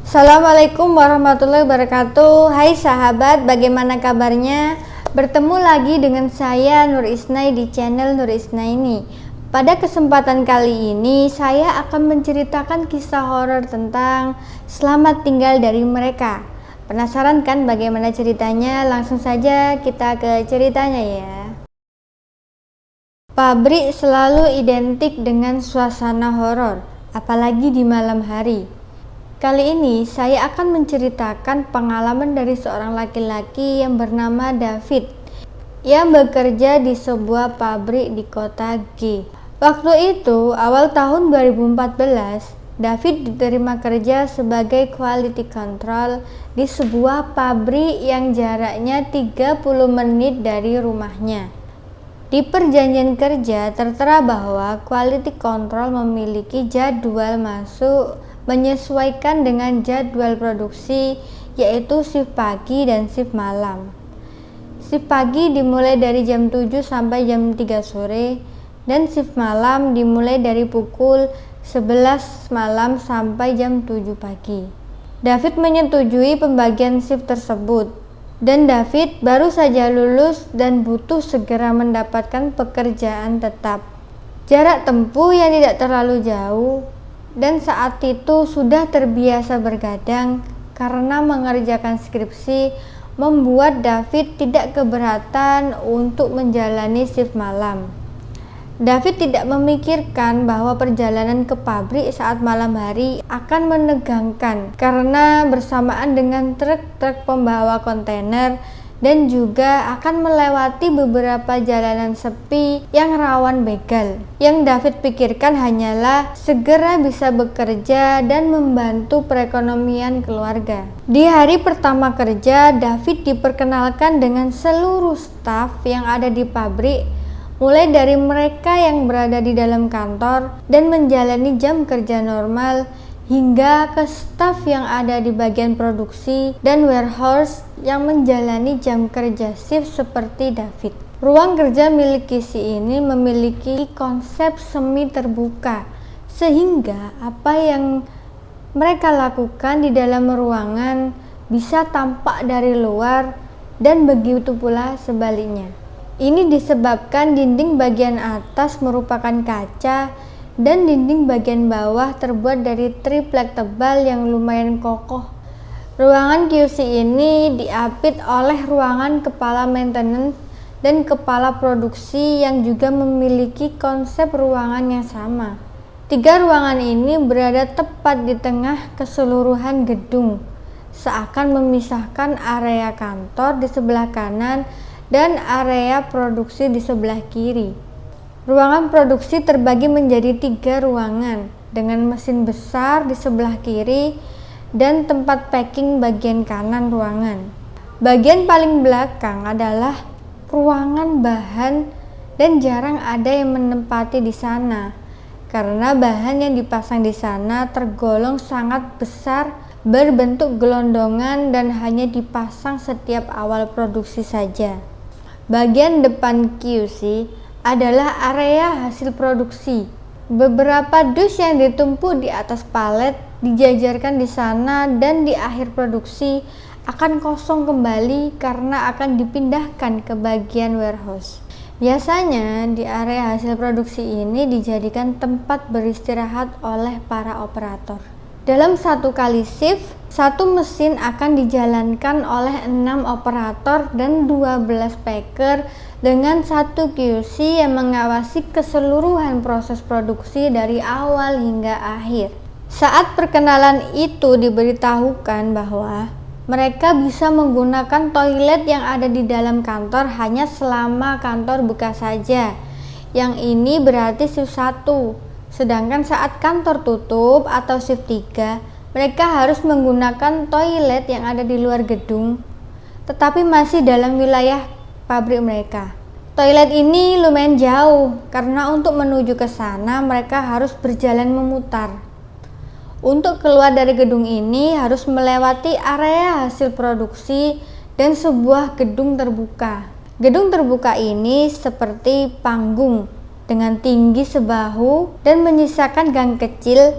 Assalamualaikum warahmatullahi wabarakatuh. Hai sahabat, bagaimana kabarnya? Bertemu lagi dengan saya Nur Isnai di channel Nur Isnai ini. Pada kesempatan kali ini saya akan menceritakan kisah horor tentang Selamat Tinggal Dari Mereka. Penasaran kan bagaimana ceritanya? Langsung saja kita ke ceritanya ya. Pabrik selalu identik dengan suasana horor, apalagi di malam hari. Kali ini saya akan menceritakan pengalaman dari seorang laki-laki yang bernama David yang bekerja di sebuah pabrik di kota G. Waktu itu awal tahun 2014, David diterima kerja sebagai quality control di sebuah pabrik yang jaraknya 30 menit dari rumahnya. Di perjanjian kerja tertera bahwa quality control memiliki jadwal masuk menyesuaikan dengan jadwal produksi, yaitu shift pagi dan shift malam. Shift pagi dimulai dari jam 7 sampai jam 3 sore dan shift malam dimulai dari pukul 11 malam sampai jam 7 pagi. David menyetujui pembagian shift tersebut dan David baru saja lulus dan butuh segera mendapatkan pekerjaan tetap. Jarak tempuh yang tidak terlalu jauh dan saat itu sudah terbiasa bergadang karena mengerjakan skripsi membuat David tidak keberatan untuk menjalani shift malam. David tidak memikirkan bahwa perjalanan ke pabrik saat malam hari akan menegangkan karena bersamaan dengan truk-truk pembawa kontainer dan juga akan melewati beberapa jalanan sepi yang rawan begal. Yang David pikirkan hanyalah segera bisa bekerja dan membantu perekonomian keluarga. Di hari pertama kerja, David diperkenalkan dengan seluruh staf yang ada di pabrik, mulai dari mereka yang berada di dalam kantor dan menjalani jam kerja normal, hingga ke staf yang ada di bagian produksi dan warehouse yang menjalani jam kerja shift seperti David. Ruang kerja milik Casey ini memiliki konsep semi terbuka, sehingga apa yang mereka lakukan di dalam ruangan bisa tampak dari luar dan begitu pula sebaliknya. Ini disebabkan dinding bagian atas merupakan kaca dan dinding bagian bawah terbuat dari triplek tebal yang lumayan kokoh. Ruangan QC ini diapit oleh ruangan kepala maintenance dan kepala produksi yang juga memiliki konsep ruangan yang sama. Tiga ruangan ini berada tepat di tengah keseluruhan gedung, seakan memisahkan area kantor di sebelah kanan dan area produksi di sebelah kiri. Ruangan produksi terbagi menjadi 3 ruangan dengan mesin besar di sebelah kiri dan tempat packing bagian kanan ruangan. Bagian paling belakang adalah ruangan bahan dan jarang ada yang menempati di sana karena bahan yang dipasang di sana tergolong sangat besar, berbentuk gelondongan dan hanya dipasang setiap awal produksi saja. Bagian depan QC adalah area hasil produksi. Beberapa dus yang ditumpuk di atas palet dijajarkan di sana dan di akhir produksi akan kosong kembali karena akan dipindahkan ke bagian warehouse. Biasanya di area hasil produksi ini dijadikan tempat beristirahat oleh para operator. Dalam satu kali shift, satu mesin akan dijalankan oleh 6 operator dan 12 packer dengan satu QC yang mengawasi keseluruhan proses produksi dari awal hingga akhir. Saat perkenalan itu diberitahukan bahwa mereka bisa menggunakan toilet yang ada di dalam kantor hanya selama kantor buka saja. Yang ini berarti shift 1. Sedangkan saat kantor tutup atau shift 3, mereka harus menggunakan toilet yang ada di luar gedung, tetapi masih dalam wilayah pabrik mereka. Toilet ini lumayan jauh, karena untuk menuju ke sana mereka harus berjalan memutar. Untuk keluar dari gedung ini harus melewati area hasil produksi dan sebuah gedung terbuka. Gedung terbuka ini seperti panggung dengan tinggi sebahu dan menyisakan gang kecil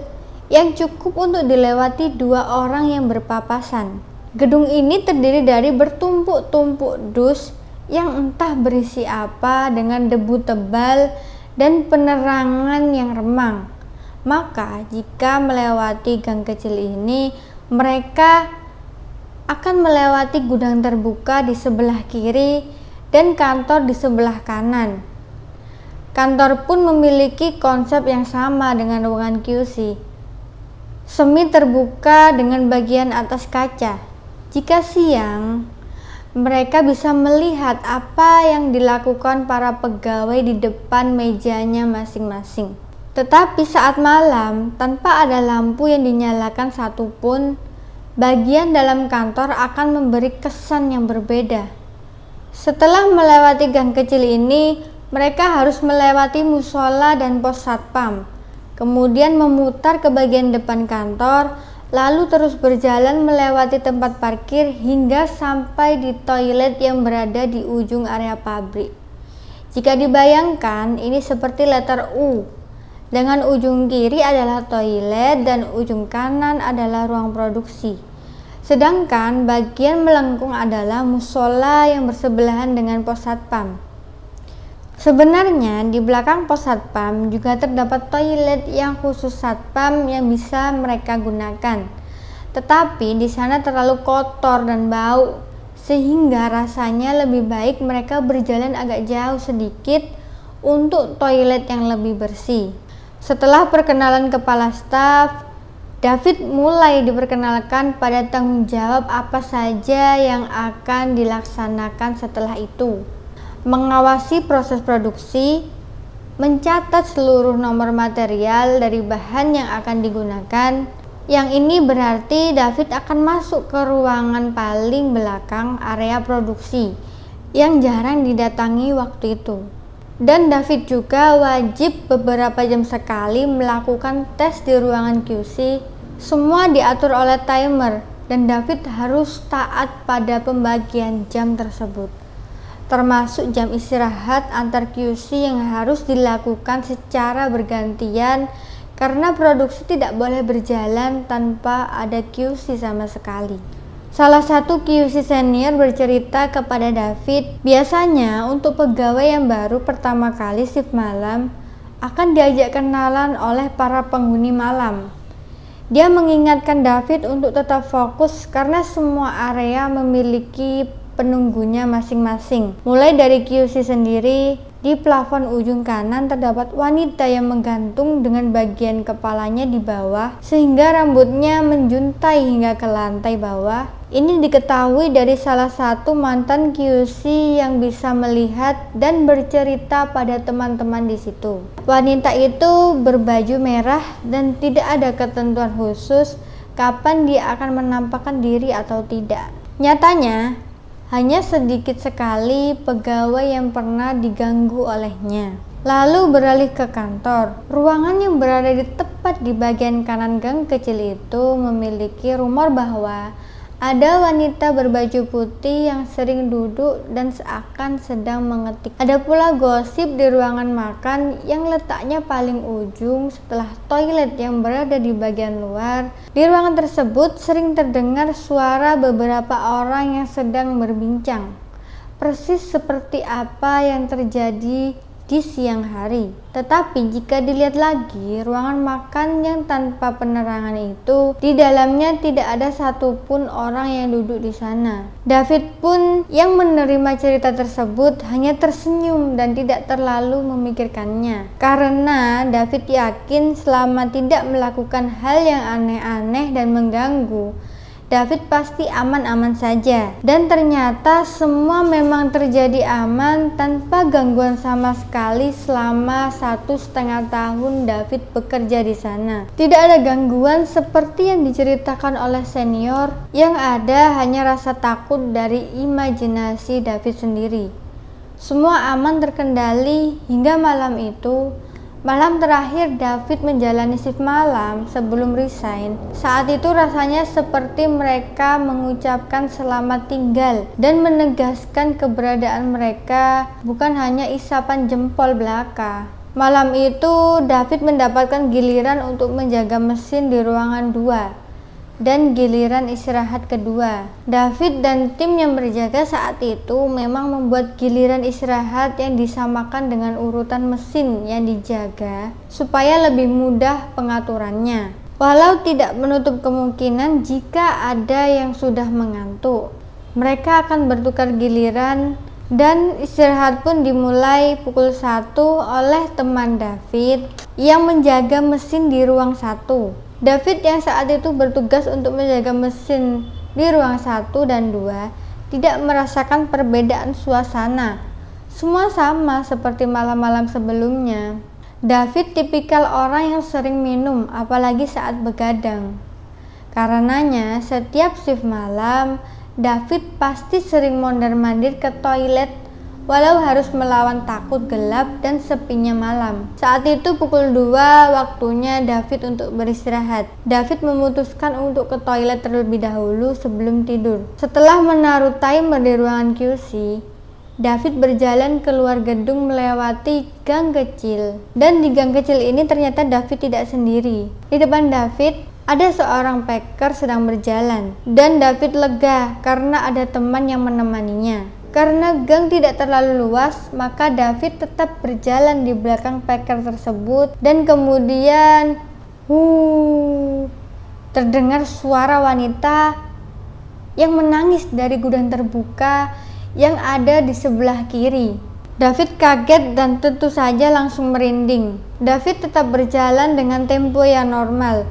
yang cukup untuk dilewati 2 orang yang berpapasan. Gedung ini terdiri dari bertumpuk-tumpuk dus yang entah berisi apa dengan debu tebal dan penerangan yang remang. Maka jika melewati gang kecil ini, mereka akan melewati gudang terbuka di sebelah kiri dan kantor di sebelah kanan. Kantor pun memiliki konsep yang sama dengan ruangan QC, semi terbuka dengan bagian atas kaca. Jika siang, mereka bisa melihat apa yang dilakukan para pegawai di depan mejanya masing-masing. Tetapi saat malam, tanpa ada lampu yang dinyalakan satupun, bagian dalam kantor akan memberi kesan yang berbeda. Setelah melewati gang kecil ini, mereka harus melewati musola dan pos satpam, kemudian memutar ke bagian depan kantor, lalu terus berjalan melewati tempat parkir hingga sampai di toilet yang berada di ujung area pabrik. Jika dibayangkan, ini seperti letter U, dengan ujung kiri adalah toilet dan ujung kanan adalah ruang produksi. Sedangkan bagian melengkung adalah musola yang bersebelahan dengan pos satpam. Sebenarnya di belakang pos satpam juga terdapat toilet yang khusus satpam yang bisa mereka gunakan. Tetapi di sana terlalu kotor dan bau, sehingga rasanya lebih baik mereka berjalan agak jauh sedikit untuk toilet yang lebih bersih. Setelah perkenalan kepala staf, David mulai diperkenalkan pada tanggung jawab apa saja yang akan dilaksanakan setelah itu. Mengawasi proses produksi, mencatat seluruh nomor material dari bahan yang akan digunakan. Yang ini berarti David akan masuk ke ruangan paling belakang area produksi yang jarang didatangi waktu itu. Dan David juga wajib beberapa jam sekali melakukan tes di ruangan QC. Semua diatur oleh timer dan David harus taat pada pembagian jam tersebut, termasuk jam istirahat antar QC yang harus dilakukan secara bergantian karena produksi tidak boleh berjalan tanpa ada QC sama sekali. Salah satu QC senior bercerita kepada David, biasanya untuk pegawai yang baru pertama kali shift malam akan diajak kenalan oleh para penghuni malam. Dia mengingatkan David untuk tetap fokus karena semua area memiliki penunggunya masing-masing. Mulai dari QC sendiri, di plafon ujung kanan terdapat wanita yang menggantung dengan bagian kepalanya di bawah sehingga rambutnya menjuntai hingga ke lantai bawah. Ini diketahui dari salah satu mantan QC yang bisa melihat dan bercerita pada teman-teman di situ. Wanita itu berbaju merah dan tidak ada ketentuan khusus kapan dia akan menampakkan diri atau tidak. Nyatanya, hanya sedikit sekali pegawai yang pernah diganggu olehnya. Lalu beralih ke kantor. Ruangan yang berada di tepat di bagian kanan gang kecil itu memiliki rumor bahwa ada wanita berbaju putih yang sering duduk dan seakan sedang mengetik. Ada pula gosip di ruangan makan yang letaknya paling ujung setelah toilet yang berada di bagian luar. Di ruangan tersebut sering terdengar suara beberapa orang yang sedang berbincang, persis seperti apa yang terjadi di siang hari. Tetapi jika dilihat lagi, ruangan makan yang tanpa penerangan itu, di dalamnya tidak ada satupun orang yang duduk di sana. David pun yang menerima cerita tersebut hanya tersenyum dan tidak terlalu memikirkannya. Karena David yakin selama tidak melakukan hal yang aneh-aneh dan mengganggu, David pasti aman-aman saja. Dan ternyata semua memang terjadi aman tanpa gangguan sama sekali selama 1,5 tahun David bekerja di sana. Tidak ada gangguan seperti yang diceritakan oleh senior, yang ada hanya rasa takut dari imajinasi David sendiri. Semua aman terkendali hingga malam itu. Malam terakhir David menjalani shift malam sebelum resign. Saat itu rasanya seperti mereka mengucapkan selamat tinggal dan menegaskan keberadaan mereka, bukan hanya isapan jempol belaka. Malam itu David mendapatkan giliran untuk menjaga mesin di ruangan 2 dan giliran istirahat kedua. David dan tim yang berjaga saat itu memang membuat giliran istirahat yang disamakan dengan urutan mesin yang dijaga supaya lebih mudah pengaturannya. Walau tidak menutup kemungkinan jika ada yang sudah mengantuk, mereka akan bertukar giliran. Dan istirahat pun dimulai pukul 1 oleh teman David yang menjaga mesin di ruang 1. David yang saat itu bertugas untuk menjaga mesin di ruang 1 dan 2 tidak merasakan perbedaan suasana. Semua sama seperti malam-malam sebelumnya. David tipikal orang yang sering minum, apalagi saat begadang. Karenanya setiap shift malam David pasti sering mondar-mandir ke toilet walau harus melawan takut gelap dan sepinya malam. Saat itu pukul 2 waktunya David untuk beristirahat. David memutuskan untuk ke toilet terlebih dahulu sebelum tidur. Setelah menaruh timer di ruangan QC, David berjalan keluar gedung melewati gang kecil. Dan di gang kecil ini ternyata David tidak sendiri. Di depan David ada seorang packer sedang berjalan, dan David lega karena ada teman yang menemaninya. Karena gang tidak terlalu luas, maka David tetap berjalan di belakang packer tersebut, dan kemudian terdengar suara wanita yang menangis dari gudang terbuka yang ada di sebelah kiri. David kaget dan tentu saja langsung merinding. David tetap berjalan dengan tempo yang normal,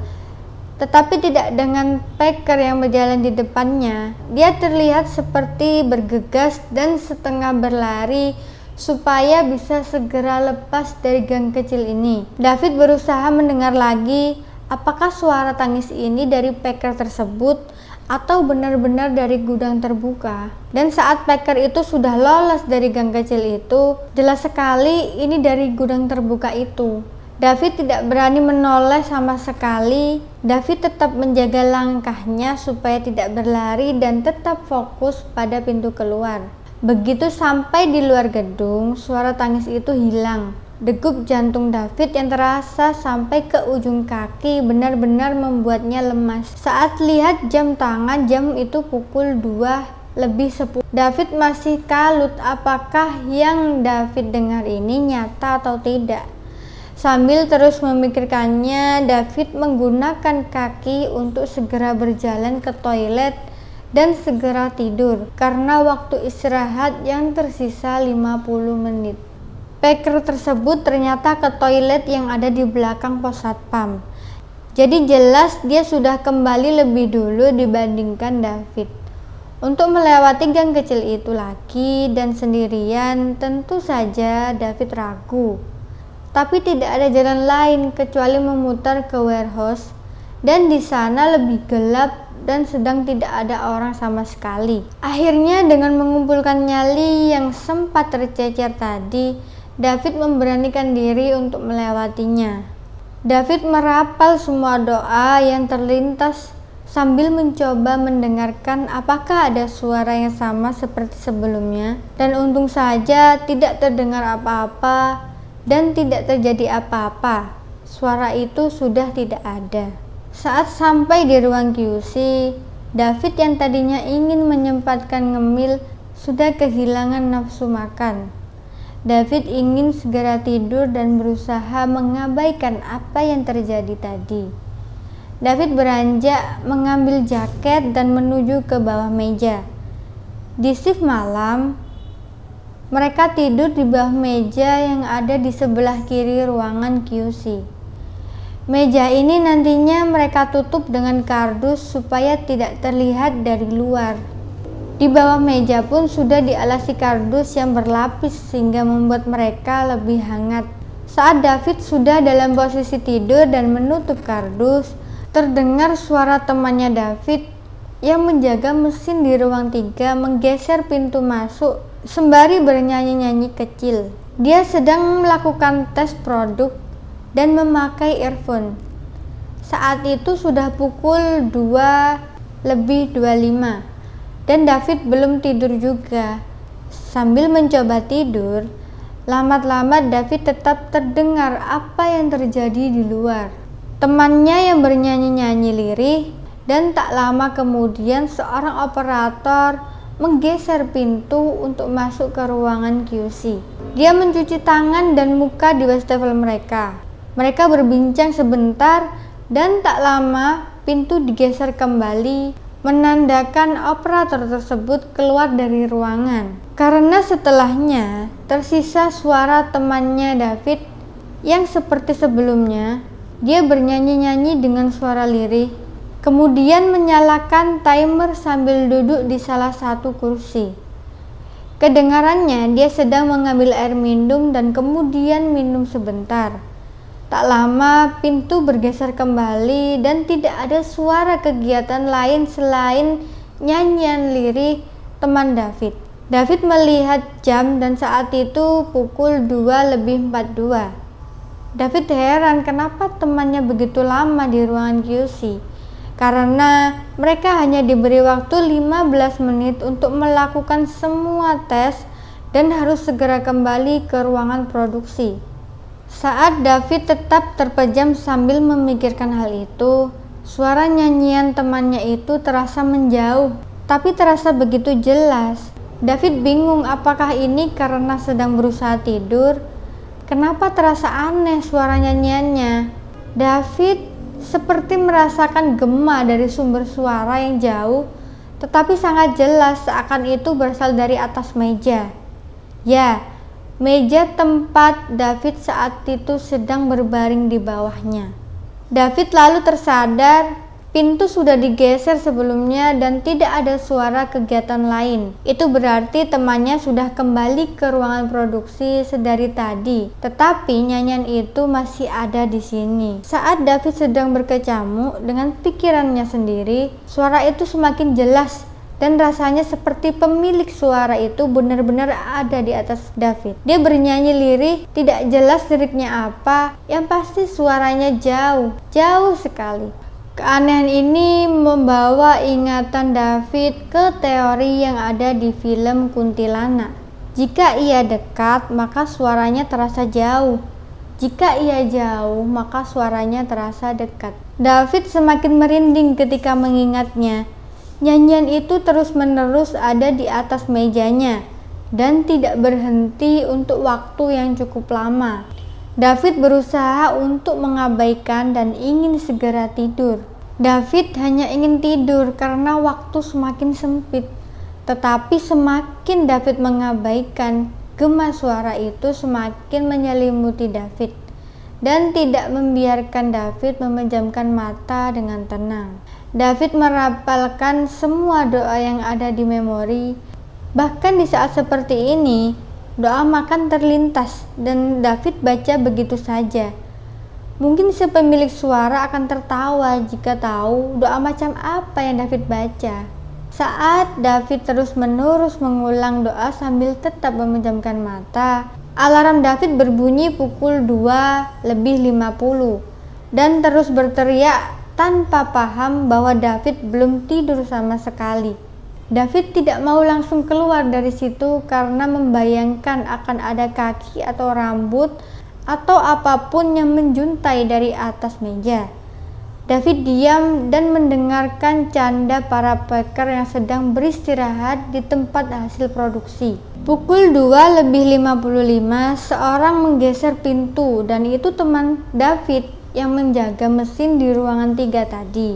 tetapi tidak dengan packer yang berjalan di depannya. Dia terlihat seperti bergegas dan setengah berlari supaya bisa segera lepas dari gang kecil ini. David berusaha mendengar lagi apakah suara tangis ini dari packer tersebut atau benar-benar dari gudang terbuka. Dan saat packer itu sudah lolos dari gang kecil itu, jelas sekali ini dari gudang terbuka itu. David tidak berani menoleh sama sekali. David tetap menjaga langkahnya supaya tidak berlari dan tetap fokus pada pintu keluar. Begitu sampai di luar gedung, suara tangis itu hilang. Degup jantung David yang terasa sampai ke ujung kaki benar-benar membuatnya lemas. Saat lihat jam tangan, jam itu pukul 2:10. David masih kalut apakah yang David dengar ini nyata atau tidak. Sambil terus memikirkannya, David menggunakan kaki untuk segera berjalan ke toilet dan segera tidur karena waktu istirahat yang tersisa 50 menit. Packer tersebut ternyata ke toilet yang ada di belakang pos satpam. Jadi jelas dia sudah kembali lebih dulu dibandingkan David. Untuk melewati gang kecil itu lagi dan sendirian, tentu saja David ragu. Tapi tidak ada jalan lain kecuali memutar ke warehouse, dan di sana lebih gelap dan sedang tidak ada orang sama sekali. Akhirnya dengan mengumpulkan nyali yang sempat tercecer tadi, David memberanikan diri untuk melewatinya. David merapal semua doa yang terlintas sambil mencoba mendengarkan apakah ada suara yang sama seperti sebelumnya, dan untung saja tidak terdengar apa-apa. Dan tidak terjadi apa-apa. Suara itu sudah tidak ada. Saat sampai di ruang QC, David yang tadinya ingin menyempatkan ngemil sudah kehilangan nafsu makan. David ingin segera tidur dan berusaha mengabaikan apa yang terjadi tadi. David beranjak mengambil jaket dan menuju ke bawah meja. Di shift malam, mereka tidur di bawah meja yang ada di sebelah kiri ruangan QC. Meja ini nantinya mereka tutup dengan kardus supaya tidak terlihat dari luar. Di bawah meja pun sudah dialasi kardus yang berlapis sehingga membuat mereka lebih hangat. Saat David sudah dalam posisi tidur dan menutup kardus, terdengar suara temannya David yang menjaga mesin di ruang 3 menggeser pintu masuk sembari bernyanyi-nyanyi kecil. Dia sedang melakukan tes produk dan memakai earphone. Saat itu sudah pukul 2:25 dan David belum tidur juga. Sambil mencoba tidur, Lambat-lambat David tetap terdengar apa yang terjadi di luar. Temannya yang bernyanyi-nyanyi lirih, dan tak lama kemudian seorang operator menggeser pintu untuk masuk ke ruangan QC. Dia mencuci tangan dan muka di wastafel mereka. Mereka berbincang sebentar dan tak lama pintu digeser kembali, menandakan operator tersebut keluar dari ruangan. Karena setelahnya tersisa suara temannya David yang seperti sebelumnya, dia bernyanyi-nyanyi dengan suara lirih, kemudian menyalakan timer sambil duduk di salah satu kursi. Kedengarannya dia sedang mengambil air minum dan kemudian minum sebentar. Tak lama pintu bergeser kembali dan tidak ada suara kegiatan lain selain nyanyian lirih teman David. David melihat jam dan saat itu pukul 2:42. David heran kenapa temannya begitu lama di ruangan QC. Karena mereka hanya diberi waktu 15 menit untuk melakukan semua tes dan harus segera kembali ke ruangan produksi. Saat David tetap terpejam sambil memikirkan hal itu, suara nyanyian temannya itu terasa menjauh, tapi terasa begitu jelas. David bingung apakah ini karena sedang berusaha tidur. Kenapa terasa aneh suara nyanyiannya? David seperti merasakan gema dari sumber suara yang jauh, tetapi sangat jelas seakan itu berasal dari atas meja. Ya, meja tempat David saat itu sedang berbaring di bawahnya. David lalu tersadar pintu sudah digeser sebelumnya dan tidak ada suara kegiatan lain. Itu berarti temannya sudah kembali ke ruangan produksi sedari tadi, tetapi nyanyian itu masih ada di sini. Saat David sedang berkecamuk dengan pikirannya sendiri, suara itu semakin jelas dan rasanya seperti pemilik suara itu benar-benar ada di atas David. Dia bernyanyi lirih, tidak jelas liriknya apa, yang pasti suaranya jauh sekali. Keanehan ini membawa ingatan David ke teori yang ada di film Kuntilanak. Jika ia dekat, maka suaranya terasa jauh. Jika ia jauh, maka suaranya terasa dekat. David semakin merinding ketika mengingatnya. Nyanyian itu terus-menerus ada di atas mejanya dan tidak berhenti untuk waktu yang cukup lama. David berusaha untuk mengabaikan dan ingin segera tidur. David hanya ingin tidur karena waktu semakin sempit. Tetapi semakin David mengabaikan, gema suara itu semakin menyelimuti David dan tidak membiarkan David memejamkan mata dengan tenang. David merapalkan semua doa yang ada di memori. Bahkan di saat seperti ini, doa makan terlintas dan David baca begitu saja. Mungkin si pemilik suara akan tertawa jika tahu doa macam apa yang David baca. Saat David terus-menerus mengulang doa sambil tetap memejamkan mata, alarm David berbunyi pukul 2:50 dan terus berteriak tanpa paham bahwa David belum tidur sama sekali. David tidak mau langsung keluar dari situ karena membayangkan akan ada kaki atau rambut atau apapun yang menjuntai dari atas meja. David diam dan mendengarkan canda para peker yang sedang beristirahat di tempat hasil produksi. Pukul 2:55, seorang menggeser pintu dan itu teman David yang menjaga mesin di ruangan 3 tadi.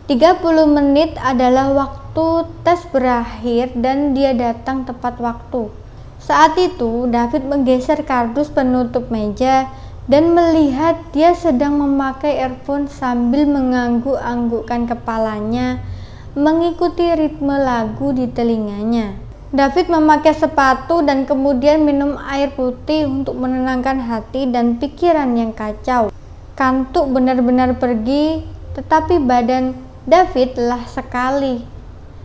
30 menit adalah waktu tes berakhir dan dia datang tepat waktu. Saat itu David menggeser kardus penutup meja dan melihat dia sedang memakai earphone sambil mengangguk-anggukkan kepalanya mengikuti ritme lagu di telinganya. David memakai sepatu dan kemudian minum air putih untuk menenangkan hati dan pikiran yang kacau. Kantuk benar-benar pergi, tetapi badan David lelah sekali.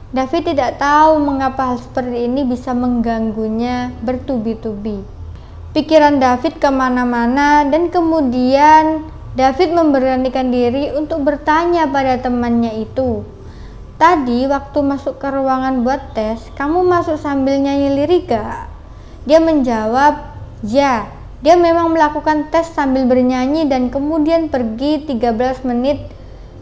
David tidak tahu mengapa hal seperti ini bisa mengganggunya bertubi-tubi. Pikiran David kemana-mana dan kemudian David memberanikan diri untuk bertanya pada temannya itu. Tadi waktu masuk ke ruangan buat tes, kamu masuk sambil nyanyi lirik gak? Dia menjawab, Ya, dia memang melakukan tes sambil bernyanyi dan kemudian pergi 13 menit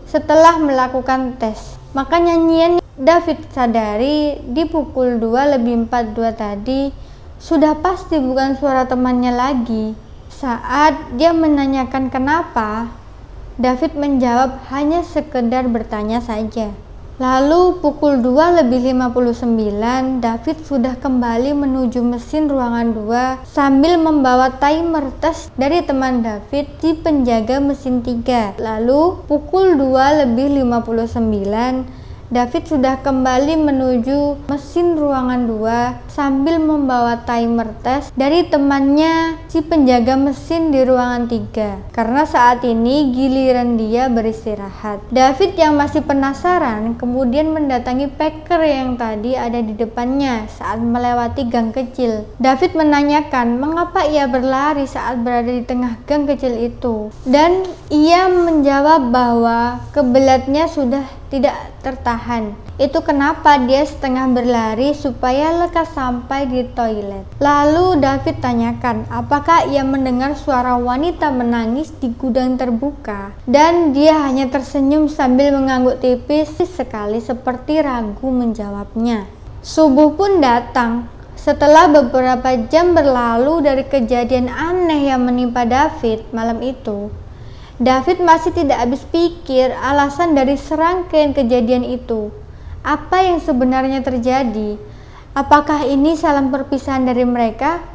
setelah melakukan tes. Maka nyanyian David sadari di pukul 2:42 tadi sudah pasti bukan suara temannya lagi. Saat dia menanyakan kenapa, David menjawab hanya sekedar bertanya saja. Lalu pukul 2:59, David sudah kembali menuju mesin ruangan 2 sambil membawa timer tes dari teman David si penjaga mesin 3. Lalu pukul 2:59, David sudah kembali menuju mesin ruangan 2 sambil membawa timer tes dari temannya si penjaga mesin di ruangan 3. Karena saat ini giliran dia beristirahat. David yang masih penasaran kemudian mendatangi Packer yang tadi ada di depannya saat melewati gang kecil. David menanyakan mengapa ia berlari saat berada di tengah gang kecil itu. Dan ia menjawab bahwa kebelatnya sudah tidak tertahan. Itu kenapa dia setengah berlari supaya lekas sampai di toilet. Lalu David tanyakan apakah ia mendengar suara wanita menangis di gudang terbuka, dan dia hanya tersenyum sambil mengangguk tipis sekali seperti ragu menjawabnya. Subuh pun datang. Setelah beberapa jam berlalu dari kejadian aneh yang menimpa David malam itu, David masih tidak habis pikir alasan dari serangkaian kejadian itu. Apa yang sebenarnya terjadi? Apakah ini salam perpisahan dari mereka?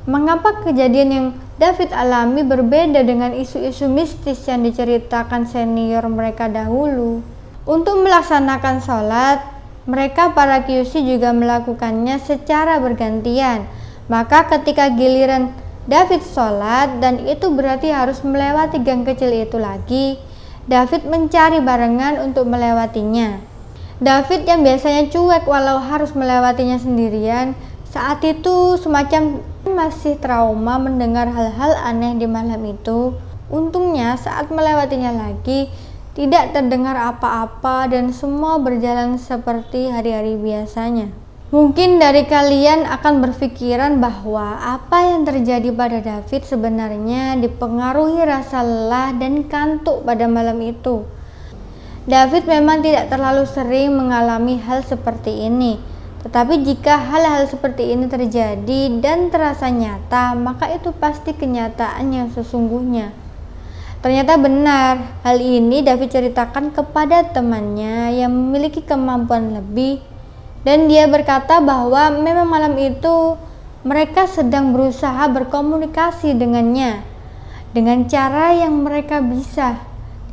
Mengapa kejadian yang David alami berbeda dengan isu-isu mistis yang diceritakan senior mereka dahulu? Untuk melaksanakan sholat, mereka para QC juga melakukannya secara bergantian. Maka ketika giliran David sholat, dan itu berarti harus melewati gang kecil itu lagi, David mencari barengan untuk melewatinya. David yang biasanya cuek walau harus melewatinya sendirian, saat itu semacam masih trauma mendengar hal-hal aneh di malam itu. Untungnya saat melewatinya lagi, tidak terdengar apa-apa dan semua berjalan seperti hari-hari biasanya. Mungkin dari kalian akan berpikiran bahwa apa yang terjadi pada David sebenarnya dipengaruhi rasa lelah dan kantuk pada malam itu. David memang tidak terlalu sering mengalami hal seperti ini, tetapi jika hal-hal seperti ini terjadi dan terasa nyata, maka itu pasti kenyataan yang sesungguhnya. Ternyata benar, hal ini David ceritakan kepada temannya yang memiliki kemampuan lebih. Dan dia berkata bahwa memang malam itu mereka sedang berusaha berkomunikasi dengannya dengan cara yang mereka bisa,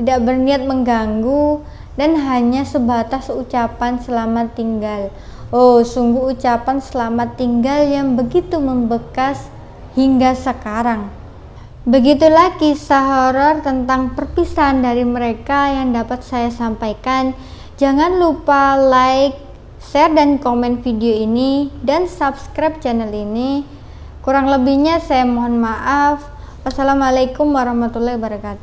tidak berniat mengganggu dan hanya sebatas ucapan selamat tinggal. Oh, sungguh ucapan selamat tinggal yang begitu membekas hingga sekarang. Begitulah kisah horor tentang perpisahan dari mereka yang dapat saya sampaikan. Jangan lupa like, share dan komen video ini dan subscribe channel ini. Kurang lebihnya saya mohon maaf. Wassalamualaikum warahmatullahi wabarakatuh.